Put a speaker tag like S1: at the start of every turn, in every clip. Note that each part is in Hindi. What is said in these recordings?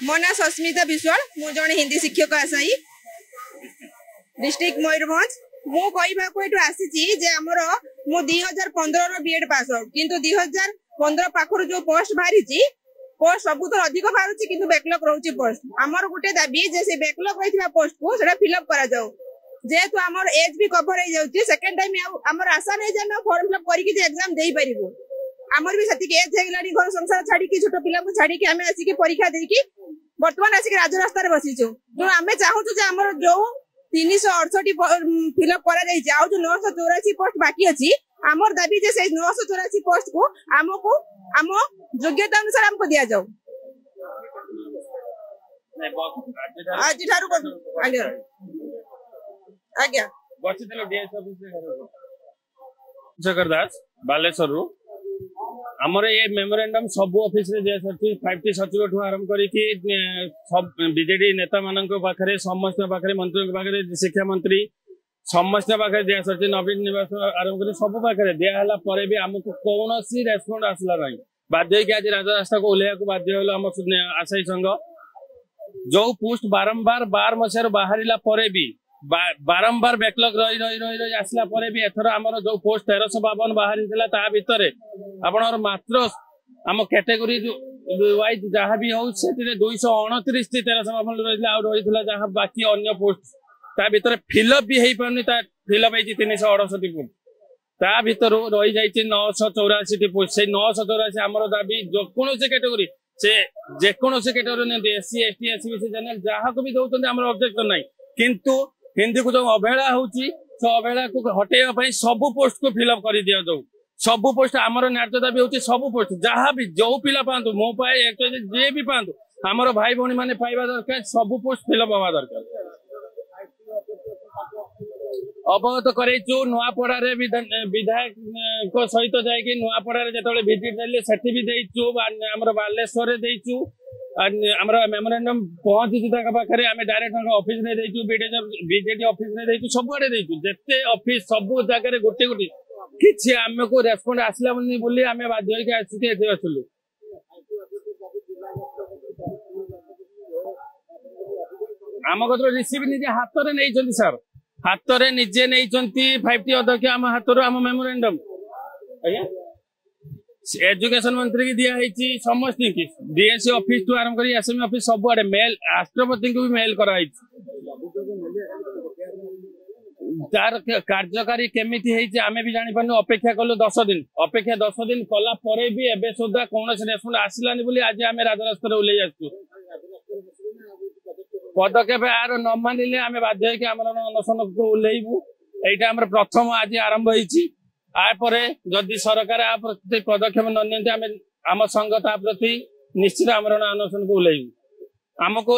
S1: मो ना सस्मिता विश्वाल मु जन हिंदी शिक्षक आसाई डिस्ट्रिक्ट मयूरभंज मु कहवाक आसी आमर मु 2015 बीएड पास आउट किंतु 2015 पाखर जो पोस्ट बाहरी पोस्ट सब तो अधिक बाहर किंतु बैकलॉग रोचे पोस्ट आमर गोटे दाबी जे से बैकलॉग रही पोस्ट को फिलअप करा जाऊ जेहेतु आमर एज भी कवर हो जाउची सेकंड टाइम आमर आशा नहीं जे फॉर्म फिलअप करके एग्जाम देई परिबो आमर भी सती एज हेगलानी घर संसार छाड़ी की छोट पिला को छाड़ी की हमें आसी की परीक्षा देई की वर्तमान आसी की राजरास्ता रे बसिचो जो हमें चाहू जे हमर जो 368 फिलअप करा जाई जाउ जो 984 पोस्ट बाकी अछि आमर दाबी जे से 984 पोस्ट को हमको हम योग्यता अनुसार हमको दिया जाऊ आज ठारू आगे आज्ञा
S2: बसितले डीएस ऑफिस रे जगर दास बालेश्वर रु हमर ये मेमोरेंडम सब ऑफिस रे जे सरती 5टी सचिव ठु आरंभ करी कि सब बीजेडी नेता मानन को पाखरे समस्त पाखरे मंत्री को पाखरे शिक्षा मंत्री समस्त पाखरे जे सरती नवीन निवास आरंभ करी सब पाखरे दिया हला परे भी हमको कोनोसी रेस्पोंड आसला नहीं बाध्य कि आज राजरास्ता को उलेया को बाध्य होलो हम आशाई संघ जो पोस्ट बारंबार 12 मसेर बाहरिला परे भी बारंबार बैकलॉग रही रही रही रही आसला परे भी एथर हमर जो पोस्ट 1352 बाहरी थिला ता भितरे आपनर मात्र हम कैटेगरी वाइज जहाँ भी हो 229 टी 1352 रहिला आउट होइथिला जहाँ बाकी अन्य पोस्ट ता भितरे फिलअप भी हेई परनी ता फिलअप हेई 368 पोस्ट ता भितर रही जाइछि 984 टी पोस्ट से 984 हमर दाबी जो कोनोसे कैटेगरी से जे कोनोसे कैटेगरी ने एससी एसटी एससी जनरल जहाँ को भी दउतन हमर ऑब्जेक्शन नाही किंतु हिंदी को जो अवहेला होची सो अवहेला को हटेवा पई सब पोस्ट को फिलअप कर दिया जाऊ सब पोस्ट हमर न्यायता भी होची सब पोस्ट जहाँ भी जो पिला पांतु मो पाए एक्चुअली जे भी पांतु हमर भाई भौणी माने पाइबा दरकार सब पोस्ट फिलअप हवा दरकार अवगत करैछु नुआपड़ा रे विधायक को सहित जाय कि नुआपड़ा रे जतले विजिट देले सेठी भी देइछु हमर बालेश्वर रे देइछु हमरा मेमोरेंडम पहुंची तक पाखरे आमे डायरेक्ट ऑफिस ने देइछु बीजेडी ऑफिस ने देइछु सब आडे देइछु जते ऑफिस सब जगह रे गोटे गोटे किछि आमे को रेस्पोंड आसला बनी बोली आमे बाध्य के आसी के एथे असलु आम को रिसीव निजे हाथ रे नै जंती सर हाथ रे निजे नै जंती 5टी अध्यक्ष आम हाथ रो आम मेमोरेंडम आज्ञा एजुकेशन मंत्री की दिया है समस्त की डीएससी ऑफिस टू आरंभ करी एसएमई ऑफिस सब आडे मेल राष्ट्रपति को भी मेल करा तार कार्यकारी केमिति है आमे भी जानि पानु अपेक्षा कलु 10 दिन कला परे भी एबे सुधा कोनोस रेस्पोंड आसिलानी बोली आज आमे राजरास्ता रे उले जाछु पदक्षेप आर न मानिले आमे बाध्य है कि हमर अनशन को उलेइबु एटा हमर प्रथम आज आरंभ होईची आपर जदि सरकार आ प्रति पदक्षेप न नियंते आम संघ ता प्रति निश्चित आमरण अनशन को उल्लेख आमको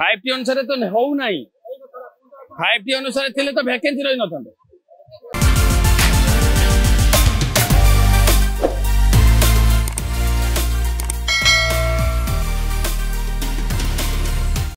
S2: 5टी अनुसार तो हो ना 5टी अनुसार थे तो वैकेंसी रही न